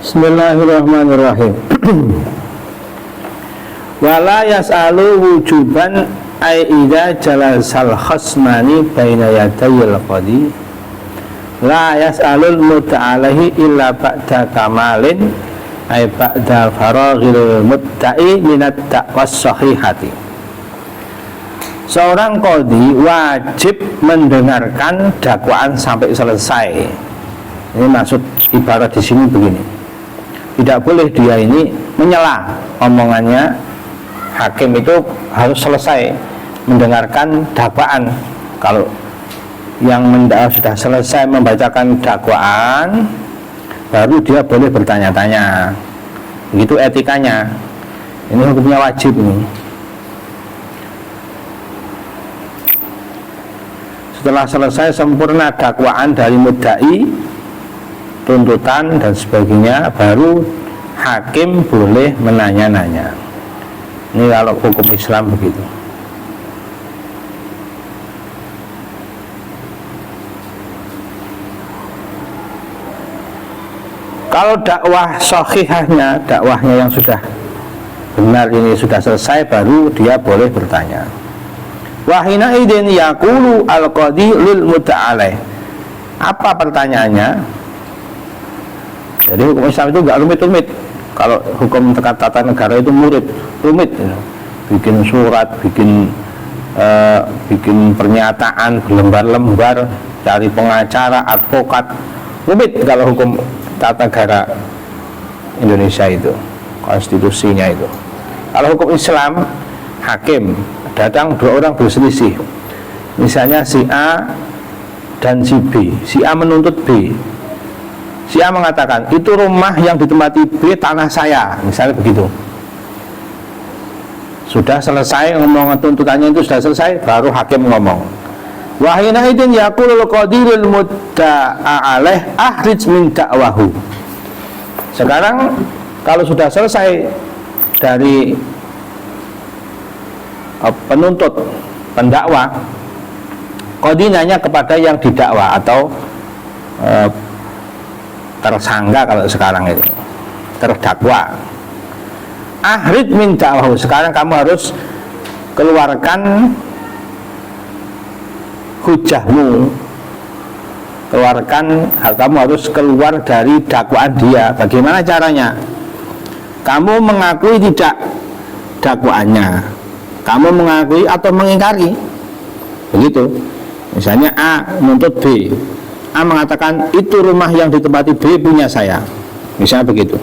Bismillahirrahmanirrahim. Wala yas'alu wujuban ay idza jalasal khasmani baina yadayil qadi la yas'alul muta'alaihi illa ba'da kamalin ay ba'da faraghil mudda'i minat da'was sahihati. Seorang qadi wajib mendengarkan dakwaan sampai selesai. Ini maksud ibarat di sini begini. Tidak boleh dia ini menyela omongannya. Hakim itu harus selesai mendengarkan dakwaan. Kalau yang sudah selesai membacakan dakwaan, baru dia boleh bertanya-tanya. Begitu etikanya. Ini hukumnya wajib ini. Setelah selesai sempurna dakwaan dari mudda'i, tuntutan dan sebagainya, baru hakim boleh menanya-nanya. Ini kalau hukum Islam begitu. Kalau dakwah sahihahnya, dakwahnya yang sudah benar ini sudah selesai, baru dia boleh bertanya. Wa hina idin yaqulu al-qadi lil muta'alaih. Apa pertanyaannya? Jadi hukum Islam itu enggak rumit-rumit. Kalau hukum tata negara itu rumit ya. Bikin surat, bikin pernyataan berlembar-lembar, cari pengacara, advokat, rumit kalau hukum tata negara Indonesia itu, konstitusinya itu. Kalau hukum Islam, hakim datang dua orang berselisih, misalnya si A dan si B. Si A menuntut B. Si A mengatakan, itu rumah yang ditempati B tanah saya, misalnya begitu. Sudah selesai ngomong tuntutannya, itu sudah selesai, baru hakim ngomong. Wa hina idin yaqulul qadirul mudda'a alaih ahrij min da'wahu. Sekarang kalau sudah selesai dari penuntut, pendakwa, qadi nanya kepada yang didakwa atau tersangka, kalau sekarang ini terdakwa, ahrid min da'wahu, sekarang kamu harus keluarkan hujahmu, kamu harus keluar dari dakwaan dia. Bagaimana caranya? Kamu mengakui tidak dakwaannya, kamu mengakui atau mengingkari, begitu. Misalnya A menuntut B, A mengatakan itu rumah yang ditempati B punya saya, misalnya begitu.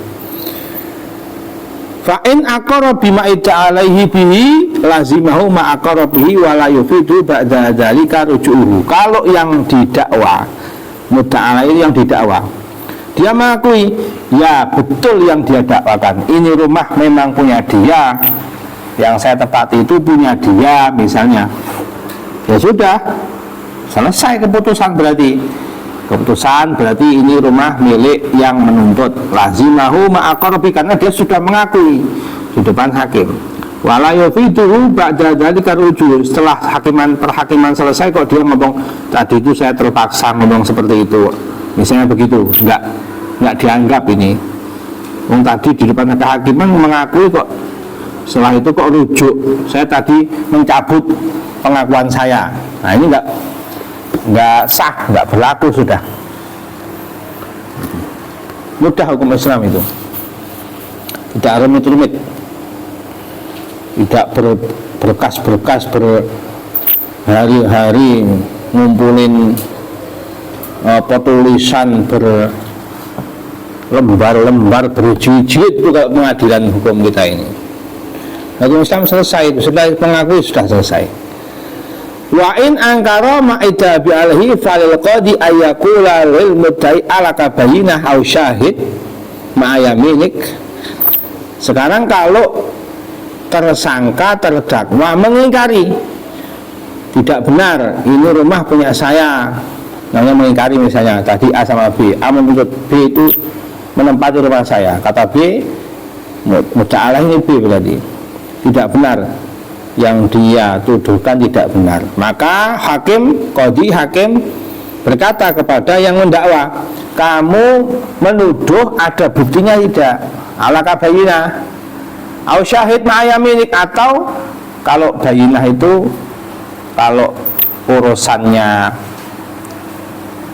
Fa'in aqara bima alaihi bihi lazimahu ma aqara bihi wa la yufidu ba'da dzalika ruju'uhu. Kalau yang didakwa, mudda'a ini yang didakwa, dia mengakui, ya betul yang dia dakwakan, ini rumah memang punya dia, yang saya tempati itu punya dia, misalnya. Ya sudah, selesai keputusan berarti. Keputusan berarti ini rumah milik yang menuntut. Lazimahu ma'aqarbi, karena dia sudah mengakui di depan hakim. Wala yufiduhu ba'da dzalika ruju'. Setelah perhakiman selesai kok dia ngomong, tadi itu saya terpaksa ngomong seperti itu, misalnya begitu. Enggak dianggap ini. Tadi di depan kehakiman mengakui kok, setelah itu kok rujuk, saya tadi mencabut pengakuan saya. Nah ini enggak sah, enggak berlaku sudah. Mudah hukum Islam itu, tidak rumit-rumit, tidak berkas-berkas berhari-hari ngumpulin tulisan berlembar-lembar berjilid-jilid. Itu kalau pengadilan hukum kita ini. Hukum Islam selesai, setelah mengakui sudah selesai. Wa in angkara ma'ida bi alaihi falil qadi ayyakula lil mudda'i alaka bayinah au syahid ma'ayaminik. Sekarang kalau tersangka, terdakwa mengingkari, tidak benar, ini rumah punya saya, namanya mengingkari. Misalnya tadi A sama B, A menuntut B itu menempati rumah saya, kata B, mudda'a alaih ini B, berarti tidak benar, yang dia tuduhkan tidak benar. Maka hakim berkata kepada yang mendakwa, kamu menuduh ada buktinya tidak, ala kabayina au syahid ma'ayaminik, atau kalau bayinah itu kalau urusannya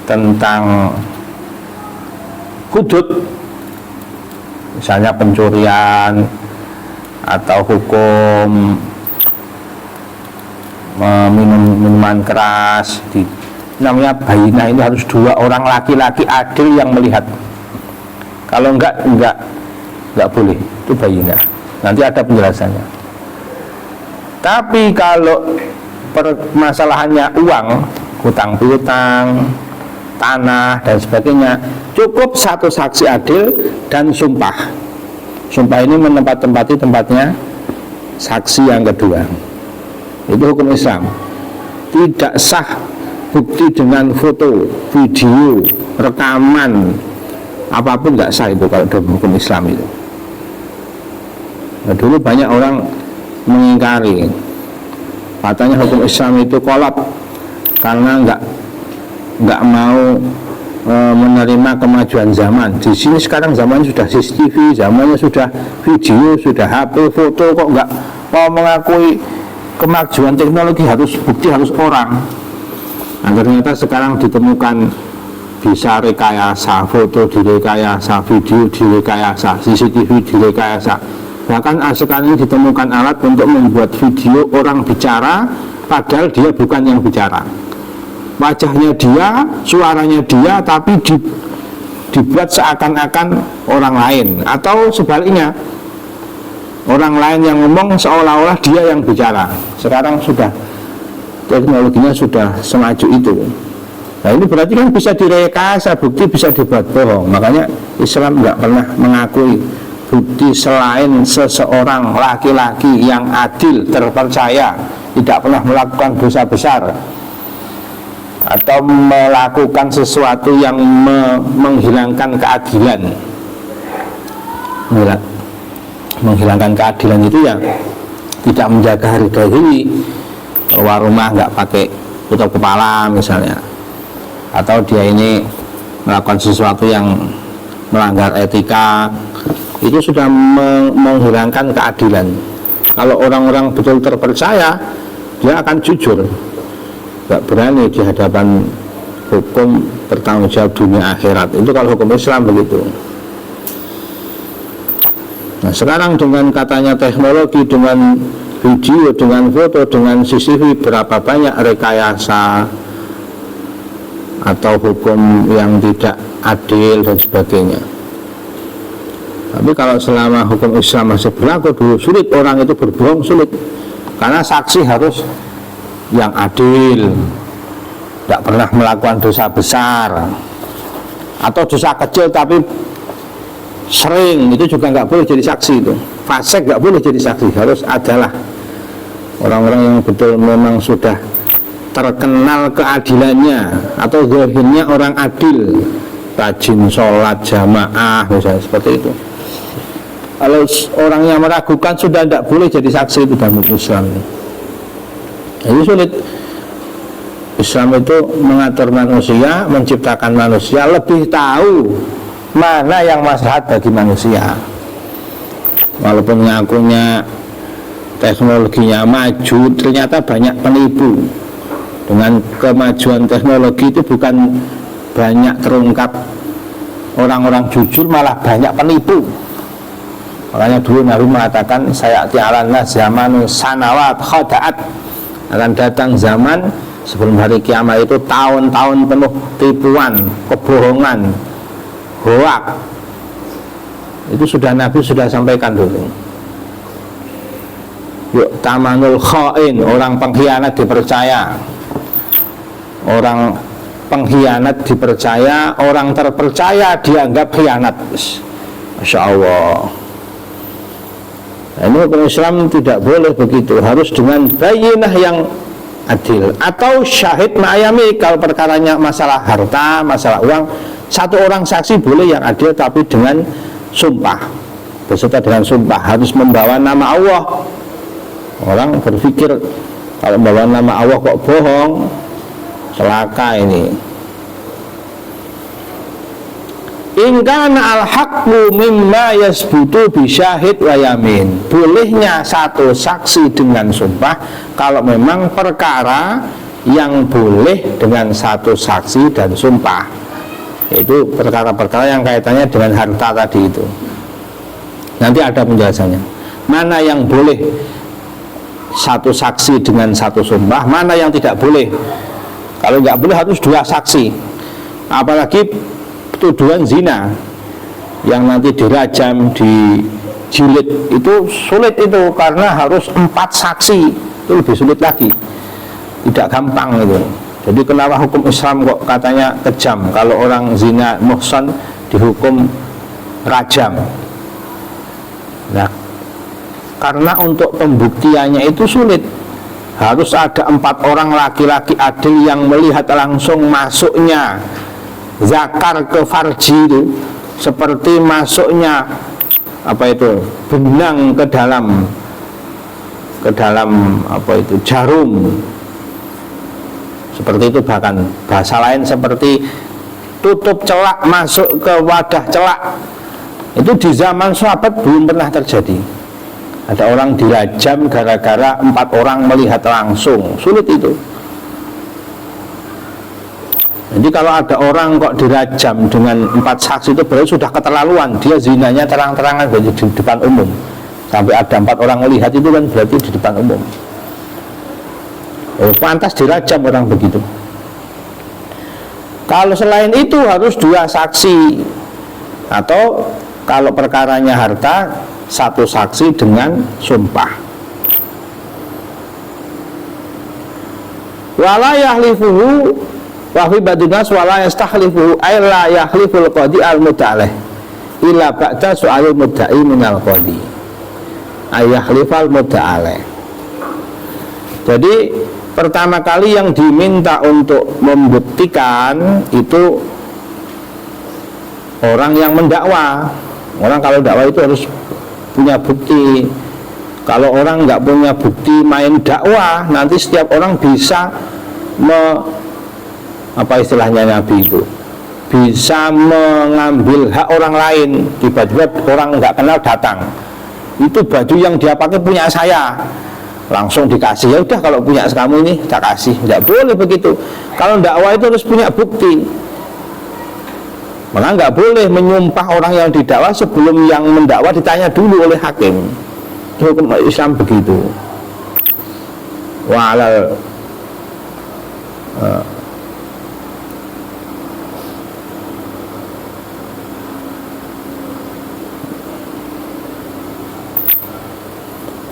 tentang hudud, misalnya pencurian atau hukum minum minuman keras, namanya bayinah ini harus 2 orang laki-laki adil yang melihat. Kalau enggak boleh, itu bayinah. Nanti ada penjelasannya. Tapi kalau permasalahannya uang, hutang piutang, tanah dan sebagainya, cukup 1 saksi adil dan sumpah. Sumpah ini menempati tempatnya saksi yang kedua. Itu hukum Islam. Tidak sah bukti dengan foto, video, rekaman, apapun nggak sah itu kalau dalam hukum Islam itu. Nah, dulu banyak orang mengingkari, katanya hukum Islam itu kolab karena nggak mau menerima kemajuan zaman. Di sini sekarang zamannya sudah CCTV, zamannya sudah video, sudah HP, foto, kok nggak mau mengakui kemajuan teknologi, harus bukti, harus orang. Nah, ternyata sekarang ditemukan bisa rekayasa, foto direkayasa, video direkayasa, CCTV direkayasa. Bahkan sekarang ini ditemukan alat untuk membuat video orang bicara padahal dia bukan yang bicara. Wajahnya dia, suaranya dia, tapi dibuat seakan-akan orang lain, atau sebaliknya orang lain yang ngomong seolah-olah dia yang bicara. Sekarang sudah teknologinya sudah semaju itu. Nah, ini berarti kan bisa direkayasa, bukti bisa dibuat bohong. Makanya Islam nggak pernah mengakui bukti selain seseorang laki-laki yang adil, terpercaya, tidak pernah melakukan dosa besar atau melakukan sesuatu yang menghilangkan keadilan. Menghilangkan keadilan itu ya tidak menjaga harga diri, keluar rumah nggak pakai tutup kepala misalnya, atau dia ini melakukan sesuatu yang melanggar etika, itu sudah menghilangkan keadilan. Kalau orang-orang betul terpercaya, dia akan jujur, nggak berani di hadapan hukum, bertanggung jawab dunia akhirat. Itu kalau hukum Islam begitu. Nah, sekarang dengan katanya teknologi, dengan video, dengan foto, dengan CCTV, berapa banyak rekayasa atau hukum yang tidak adil dan sebagainya. Tapi kalau selama hukum Islam masih berlaku, dulu sulit orang itu berbohong, sulit, karena saksi harus yang adil, tidak pernah melakukan dosa besar atau dosa kecil tapi sering, itu juga nggak boleh jadi saksi. Itu fasik nggak boleh jadi saksi, harus adalah orang-orang yang betul memang sudah terkenal keadilannya atau zahirnya orang adil, rajin sholat jamaah misalnya, seperti itu. Kalau orang yang meragukan sudah tidak boleh jadi saksi itu dalam Islam. Jadi sulit. Islam itu mengatur manusia, menciptakan manusia, lebih tahu mana yang maslahat bagi manusia. Walaupun ngakunya teknologinya maju, ternyata banyak penipu. Dengan kemajuan teknologi itu bukan banyak terungkap orang-orang jujur, malah banyak penipu. Makanya dulu Nabi mengatakan, sayati alana zamanu sanawat khada'at, akan datang zaman sebelum hari kiamat itu tahun-tahun penuh tipuan, kebohongan, hoak. Itu sudah Nabi sudah sampaikan dulu. Yuk tamanul khain, orang pengkhianat dipercaya, orang pengkhianat dipercaya, orang terpercaya dianggap khianat. Masya Allah. Nah, ini hukum Islam tidak boleh begitu, harus dengan bayinah yang adil atau syahid ma'ayami. Kalau perkaranya masalah harta, masalah uang, satu orang saksi boleh yang adil, tapi dengan sumpah, beserta dengan sumpah, harus membawa nama Allah. Orang berpikir kalau membawa nama Allah kok bohong, celaka ini. In kana al-haqqu mimma yasbutu bi syahid wa yamin. Bolehnya satu saksi dengan sumpah kalau memang perkara yang boleh dengan satu saksi dan sumpah. Itu perkara-perkara yang kaitannya dengan harta tadi itu. Nanti ada penjelasannya. Mana yang boleh satu saksi dengan satu sumpah, mana yang tidak boleh. Kalau nggak boleh harus dua saksi. Apalagi tuduhan zina yang nanti dirajam, dijilid, itu sulit itu karena harus 4 saksi. Itu lebih sulit lagi, tidak gampang itu. Jadi kenapa hukum Islam kok katanya kejam? Kalau orang zina muhsan dihukum rajam. Nah, karena untuk pembuktiannya itu sulit. Harus ada 4 orang laki-laki adil yang melihat langsung masuknya zakar ke farji itu, seperti masuknya apa itu benang ke dalam apa itu jarum, seperti itu. Bahkan bahasa lain seperti tutup celak masuk ke wadah celak. Itu di zaman sahabat belum pernah terjadi. Ada orang dirajam gara-gara 4 orang melihat langsung. Sulit itu. Jadi kalau ada orang kok dirajam dengan 4 saksi itu berarti sudah keterlaluan. Dia zinanya terang-terangan di depan umum. Sampai ada 4 orang melihat itu kan berarti di depan umum. Pantas dirajam orang begitu. Kalau selain itu harus 2 saksi. Atau kalau perkaranya harta, 1 saksi dengan sumpah. Wala yahlifuhu wa fi badinas wala yastahlifuhu ay la yahliful qadi al-muda'alih illa ba'da su'alil mudda'i minal qadi ay yahlifal muda'alih. Jadi pertama kali yang diminta untuk membuktikan itu orang yang mendakwa. Orang kalau dakwa itu harus punya bukti. Kalau orang nggak punya bukti main dakwah, nanti setiap orang bisa apa istilahnya Nabi itu, bisa mengambil hak orang lain. Tiba-tiba orang nggak kenal datang, itu baju yang dia pakai punya saya, langsung dikasih. Ya udah, kalau punya kamu ini tak kasih. Nggak boleh begitu. Kalau dakwah itu harus punya bukti. Maka nggak boleh menyumpah orang yang didakwa sebelum yang mendakwa ditanya dulu oleh hakim. Hukum Islam begitu. Walal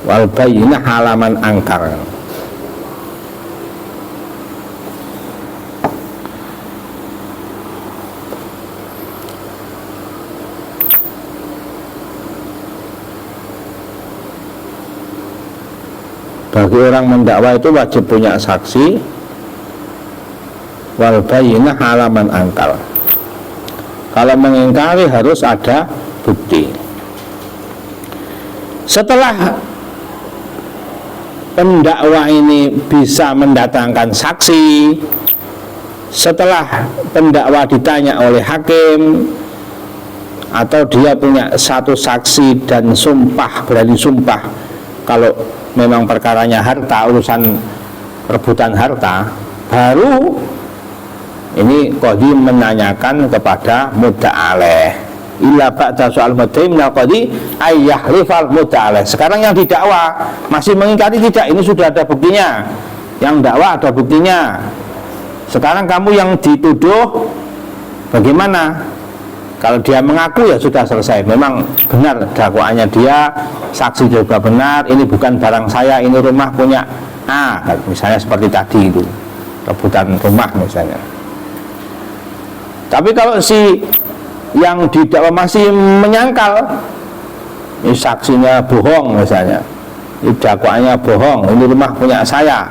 wal bayyinah halaman angkar. Bagi orang mendakwa itu wajib punya saksi. Wal bayyinah halaman angkar. Kalau mengingkari harus ada bukti. Setelah pendakwa ini bisa mendatangkan saksi, setelah pendakwa ditanya oleh hakim, atau dia punya 1 saksi dan sumpah, berani sumpah kalau memang perkaranya harta, urusan rebutan harta, baru ini qadhi menanyakan kepada muda'aleh. Illa ba'da soal mudda'i minal qadhi ay yahlifal muda'aleh. Sekarang yang didakwa masih mengingkari tidak, ini sudah ada buktinya. Yang dakwa ada buktinya. Sekarang kamu yang dituduh bagaimana? Kalau dia mengaku ya sudah selesai, memang benar dakwaannya dia, saksi juga benar, ini bukan barang saya, ini rumah punya A, misalnya seperti tadi itu, rebutan rumah misalnya. Tapi kalau si yang didakwa masih menyangkal, ini saksinya bohong misalnya, ini dakwaannya bohong, ini rumah punya saya,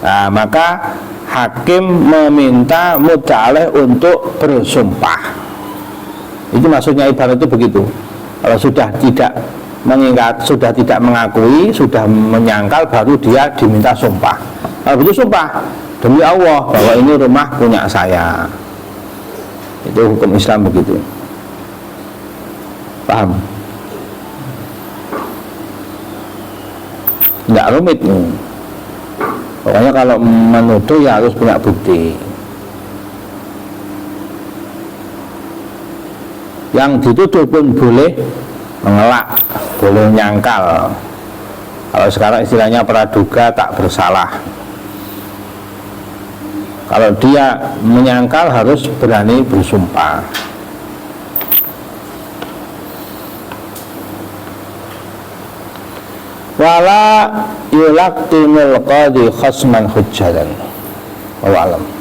nah, maka hakim meminta muda'aleh untuk bersumpah. Itu maksudnya ibarat itu begitu. Kalau sudah tidak mengingat, sudah tidak mengakui, sudah menyangkal, baru dia diminta sumpah. Kalau begitu sumpah demi Allah bahwa ini rumah punya saya. Itu hukum Islam begitu. Paham? Nggak rumit nih. Pokoknya kalau menuduh ya harus punya bukti. Yang dituduh pun boleh mengelak, boleh nyangkal. Kalau sekarang istilahnya praduga tak bersalah. Kalau dia menyangkal harus berani bersumpah. Wala yulaqtimul qadi khasman hujjatan. Wallahu a'lam.